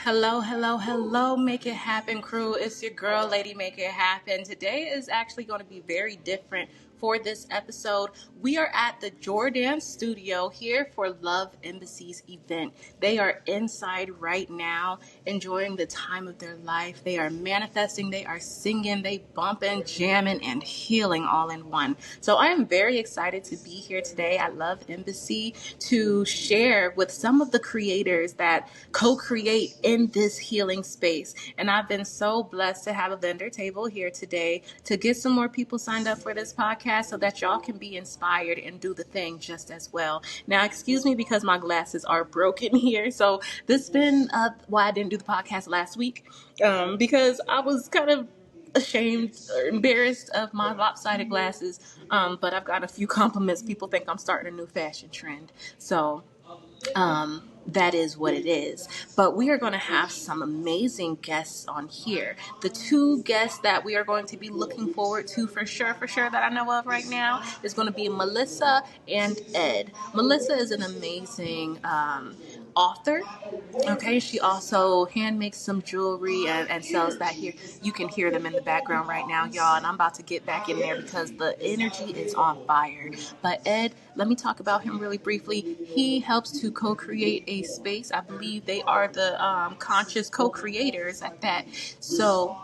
Hello, hello, hello, Make It Happen crew. It's your girl, Lady Make It Happen. Today is actually going to be very different for this episode. We are at the Jordance Studio here for Love Embassy's event. They are inside right now, enjoying the time of their life. They are manifesting, they are singing, they bumping, jamming, and healing all in one. So I am very excited to be here today at Love Embassy to share with some of the creators that co-create in this healing space. And I've been so blessed to have a vendor table here today to get some more people signed up for this podcast so that y'all can be inspired and do the thing just as well. Now, excuse me because my glasses are broken here. So this has been why I didn't do the podcast last week because I was kind of ashamed or embarrassed of my lopsided glasses. But I've got a few compliments. People think I'm starting a new fashion trend. So that is what it is. But we are going to have some amazing guests on here. The two guests that we are going to be looking forward to for sure that I know of right now is going to be Melissa and Ed. Melissa is an amazing author. Okay, she also hand makes some jewelry and sells that here. You can hear them in the background right now, y'all, and I'm about to get back in there because the energy is on fire. But Ed, let me talk about him really briefly. He helps to co-create a space. I believe they are the conscious co-creators at that. So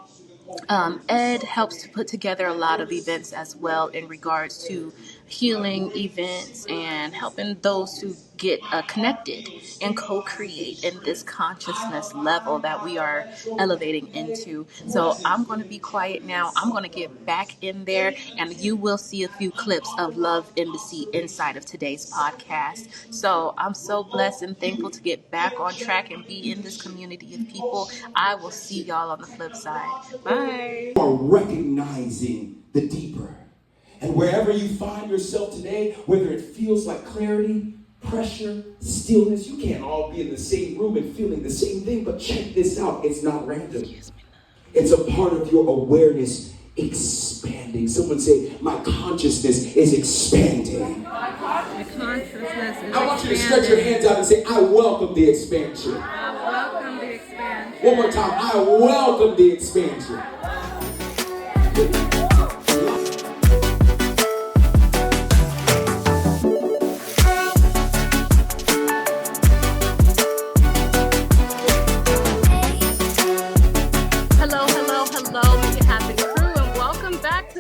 Ed helps to put together a lot of events as well in regards to healing events and helping those to get connected and co-create in this consciousness level that we are elevating into. So I'm going to be quiet now. I'm going to get back in there and you will see a few clips of Love Embassy inside of today's podcast. So I'm so blessed and thankful to get back on track and be in this community of people. I will see y'all on the flip side. Bye. Are recognizing the deeper. And wherever you find yourself today, whether it feels like clarity, pressure, stillness, you can't all be in the same room and feeling the same thing, but check this out. It's not random. It's a part of your awareness expanding. Someone say, my consciousness is expanding. My consciousness is I want you to stretch your hands out and say, I welcome the expansion. I welcome the expansion. One more time, I welcome the expansion.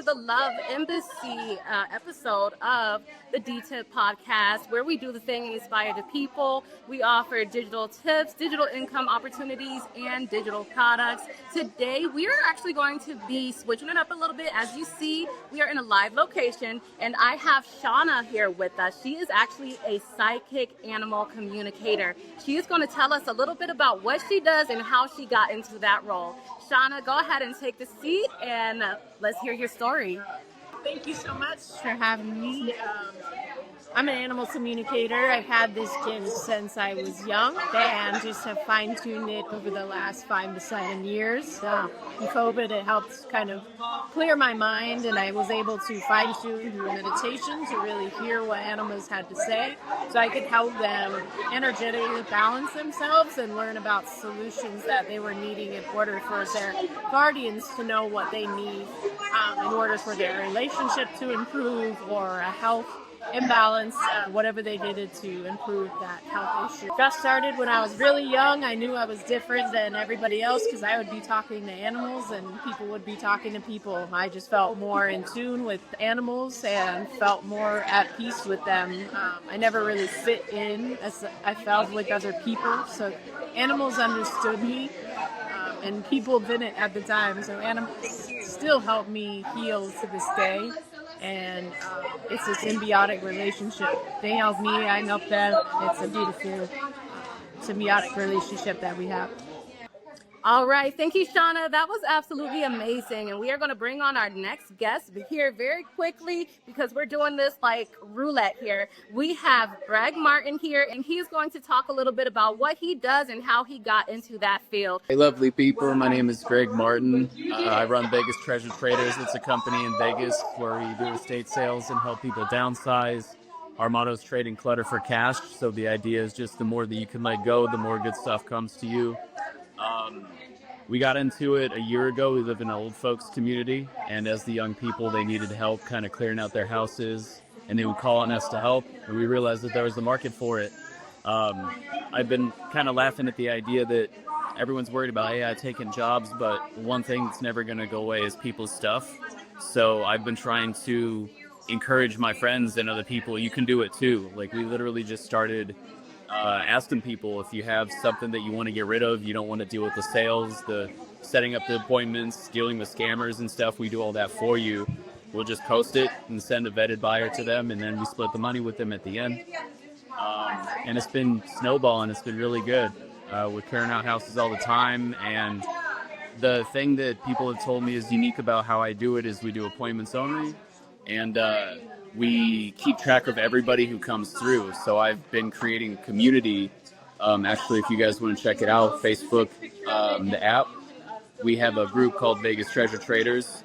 The Love Embassy episode of the DTIP Podcast, where we do the thing and inspire the people. We offer digital tips, digital income opportunities, and digital products. Today, we are actually going to be switching it up a little bit. As you see, we are in a live location, and I have Shauna here with us. She is actually a psychic animal communicator. She is going to tell us a little bit about what she does and how she got into that role. Shauna, go ahead and take the seat, and let's hear your story. Thank you so much for having me. I'm an animal communicator. I've had this gift since I was young and just have fine-tuned it over the last 5 to 7 years. Before COVID, it helped kind of clear my mind, and I was able to fine-tune through meditation to really hear what animals had to say so I could help them energetically balance themselves and learn about solutions that they were needing in order for their guardians to know what they need in order for their relationship to improve or a health imbalance, whatever they needed to improve that health issue. Got started when I was really young. I knew I was different than everybody else because I would be talking to animals and people would be talking to people. I just felt more in tune with animals and felt more at peace with them. I never really fit in as I felt with other people, so animals understood me. And people didn't at the time, so animals still help me heal to this day. And it's a symbiotic relationship. They help me, I help them. It's a beautiful symbiotic relationship that we have. All right. Thank you, Shauna. That was absolutely amazing. And we are going to bring on our next guest here very quickly because we're doing this like roulette here. We have Greg Martin here, and he's going to talk a little bit about what he does and how he got into that field. Hey, lovely people. My name is Greg Martin. I run Vegas Treasure Traders. It's a company in Vegas where we do estate sales and help people downsize. Our motto is trading clutter for cash. So the idea is just the more that you can let go, the more good stuff comes to you. We got into it a year ago. We live in an old folks community, and as the young people, they needed help kind of clearing out their houses, and they would call on us to help, and we realized that there was a market for it. I've been kind of laughing at the idea that everyone's worried about AI taking jobs, but one thing that's never going to go away is people's stuff. So I've been trying to encourage my friends and other people, you can do it too. Like, we literally just started asking people, if you have something that you want to get rid of, you don't want to deal with the sales, the setting up the appointments, dealing with scammers and stuff, we do all that for you. We'll just post it and send a vetted buyer to them, and then we split the money with them at the end. And it's been snowballing. It's been really good. We're clearing out houses all the time, and the thing that people have told me is unique about how I do it is we do appointments only, and we keep track of everybody who comes through. So I've been creating a community. Actually, if you guys want to check it out, Facebook, the app, we have a group called Vegas Treasure Traders,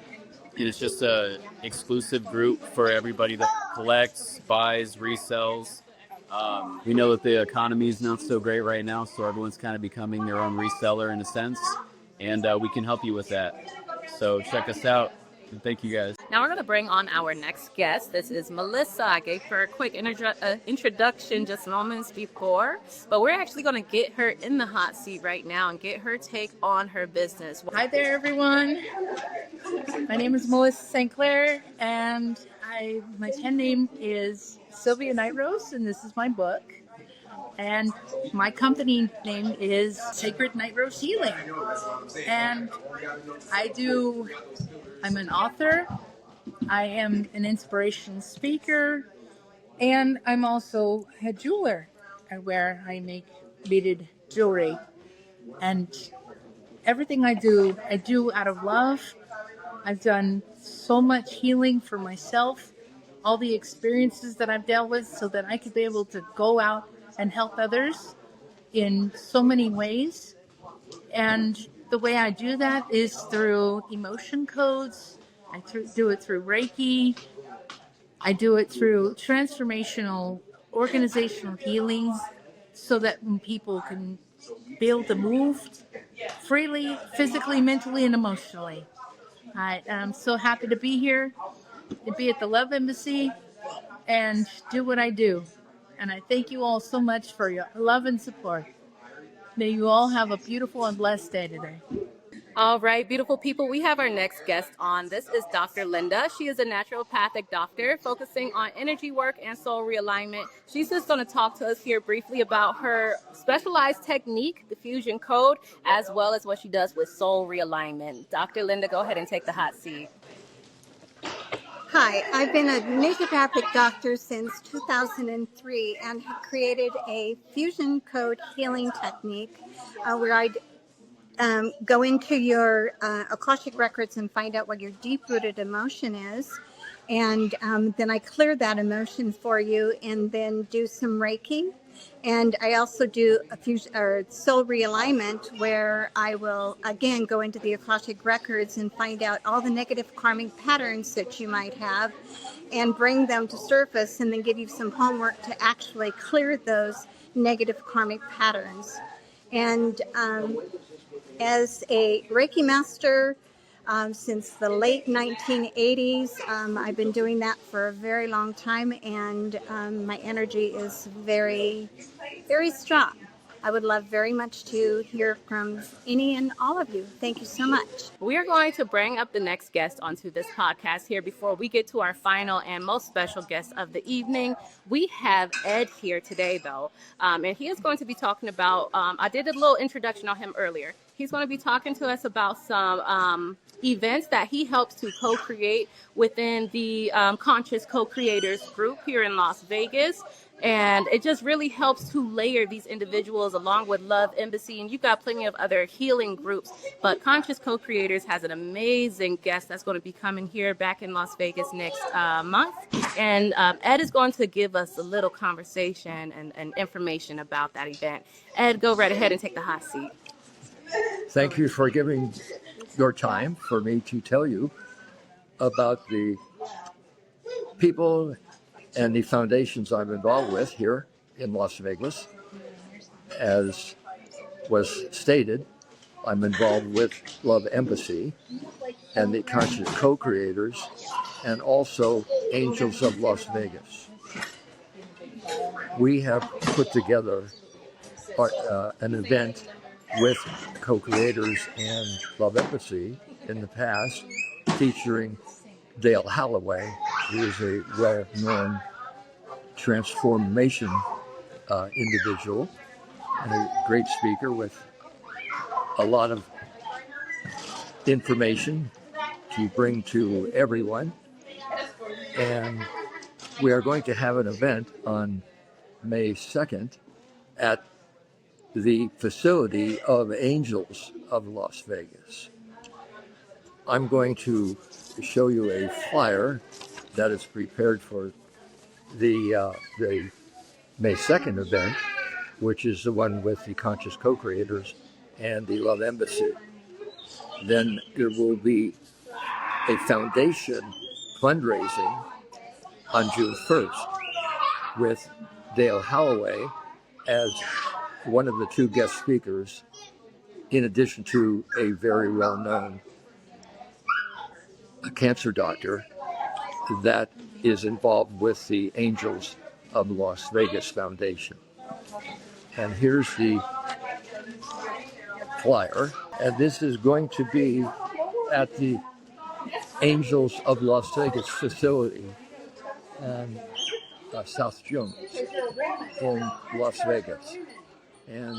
and it's just a exclusive group for everybody that collects, buys, resells. We know that the economy is not so great right now, so everyone's kind of becoming their own reseller in a sense, and we can help you with that. So check us out. And thank you guys. Now we're going to bring on our next guest. This is Melissa. I gave her a quick introduction just moments before, but we're actually going to get her in the hot seat right now and get her take on her business. Hi there, everyone. My name is Melissa St. Clair, and my pen name is Sylvia Nightrose, and this is my book. And my company name is Sacred Nightrose Healing. And I'm an author, I am an inspiration speaker, and I'm also a jeweler where I make beaded jewelry. And everything I do out of love. I've done so much healing for myself, all the experiences that I've dealt with, so that I could be able to go out and help others in so many ways. And the way I do that is through emotion codes. I do it through Reiki. I do it through transformational organizational healings, so that when people can be able to move freely, physically, mentally, and emotionally. I am so happy to be here, to be at the Love Embassy, and do what I do. And I thank you all so much for your love and support. May you all have a beautiful and blessed day today. All right, beautiful people, we have our next guest on. This is Dr. Linda. She is a naturopathic doctor focusing on energy work and soul realignment. She's just going to talk to us here briefly about her specialized technique, the fusion code, as well as what she does with soul realignment. Dr. Linda, go ahead and take the hot seat. Hi, I've been a naturopathic doctor since 2003 and have created a fusion code healing technique where I go into your Akashic records and find out what your deep-rooted emotion is. And then I clear that emotion for you and then do some Reiki. And I also do a fusion or soul realignment, where I will again go into the Akashic records and find out all the negative karmic patterns that you might have and bring them to surface, and then give you some homework to actually clear those negative karmic patterns. And as a Reiki master since the late 1980s, I've been doing that for a very long time, and my energy is very, very strong. I would love very much to hear from any and all of you. Thank you so much. We are going to bring up the next guest onto this podcast here before we get to our final and most special guest of the evening. We have Ed here today, though, and he is going to be talking about, I did a little introduction on him earlier. He's going to be talking to us about some events that he helps to co-create within the Conscious Co-Creators group here in Las Vegas. And it just really helps to layer these individuals along with Love Embassy. And you've got plenty of other healing groups. But Conscious Co-Creators has an amazing guest that's going to be coming here back in Las Vegas next month. And Ed is going to give us a little conversation and information about that event. Ed, go right ahead and take the hot seat. Thank you for giving your time for me to tell you about the people and the foundations I'm involved with here in Las Vegas. As was stated, I'm involved with Love Embassy and the Conscious Co-Creators, and also Angels of Las Vegas. We have put together an event with co-creators and Love Embassy in the past, featuring Dale Holloway, who is a well-known transformation individual and a great speaker with a lot of information to bring to everyone. And we are going to have an event on May 2nd at the facility of Angels of Las Vegas. I'm going to show you a flyer that is prepared for the May 2nd event, which is the one with the Conscious Co-Creators and the Love Embassy. Then there will be a foundation fundraising on June 1st with Dale Holloway as one of the two guest speakers, in addition to a very well-known cancer doctor that is involved with the Angels of Las Vegas Foundation. And here's the flyer, and this is going to be at the Angels of Las Vegas facility and South Jones in Las Vegas. And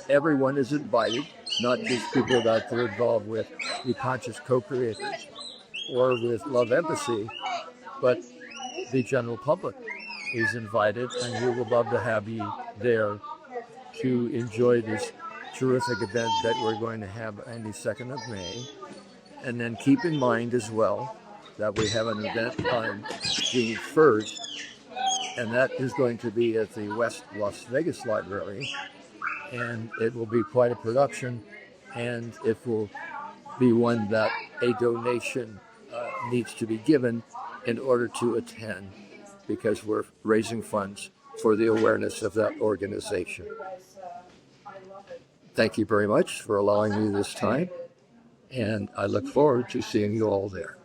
everyone is invited, not just people that are involved with the Conscious Co-Creators or with Love Embassy, but the general public is invited, and we would love to have you there to enjoy this terrific event that we're going to have on the 2nd of May. And then keep in mind as well that we have an event on June 1st, and that is going to be at the West Las Vegas Library, and it will be quite a production, and it will be one that a donation needs to be given in order to attend, because we're raising funds for the awareness of that organization. Thank you very much for allowing me this time, and I look forward to seeing you all there.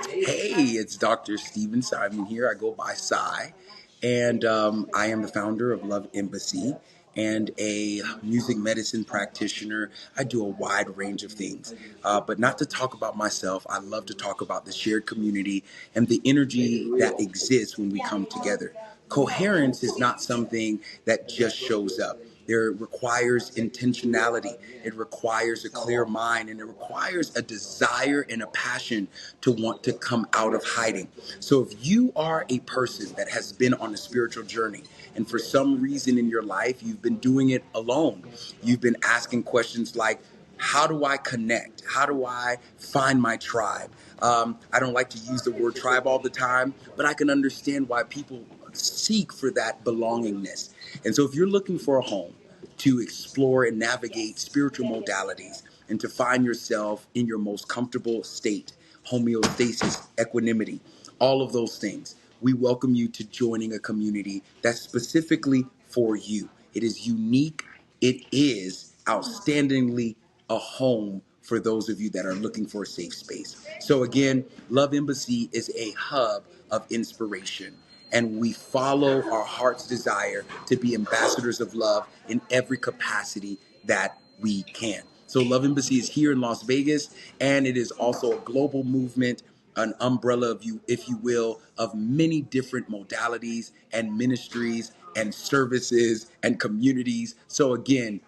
Hey, it's Dr. Steven Simon here. I go by Cy, and I am the founder of Love Embassy and a music medicine practitioner. I do a wide range of things, but not to talk about myself. I love to talk about the shared community and the energy that exists when we come together. Coherence is not something that just shows up. It requires intentionality. It requires a clear mind, and it requires a desire and a passion to want to come out of hiding. So if you are a person that has been on a spiritual journey, and for some reason in your life, you've been doing it alone, you've been asking questions like, how do I connect? How do I find my tribe? I don't like to use the word tribe all the time, but I can understand why people seek for that belongingness. And so if you're looking for a home to explore and navigate spiritual modalities and to find yourself in your most comfortable state, homeostasis, equanimity, all of those things, we welcome you to joining a community that's specifically for you. It is unique. It is outstandingly a home for those of you that are looking for a safe space. So again, Love Embassy is a hub of inspiration, and we follow our heart's desire to be ambassadors of love in every capacity that we can. So Love Embassy is here in Las Vegas, and it is also a global movement, an umbrella of you, if you will, of many different modalities and ministries and services and communities. So again,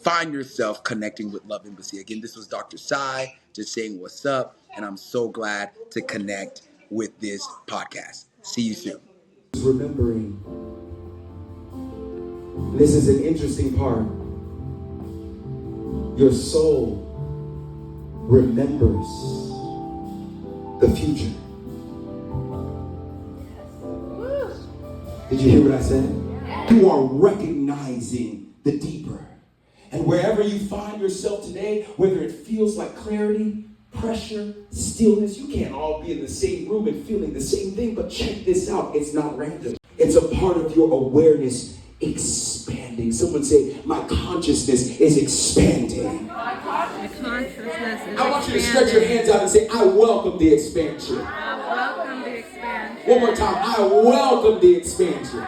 find yourself connecting with Love Embassy. Again, this was Dr. Sai just saying what's up, and I'm so glad to connect with this podcast. See you soon. Remembering, this is an interesting part. Your soul remembers the future. Did you hear what I said? You are recognizing the deeper. And wherever you find yourself today, whether it feels like clarity, pressure, stillness, you can't all be in the same room and feeling the same thing, but check this out. It's not random. It's a part of your awareness experience. expanding. Someone say, my consciousness is expanding. The consciousness is I want you to stretch your hands out and say, I welcome the expansion. I welcome the expansion. One more time, I welcome the expansion.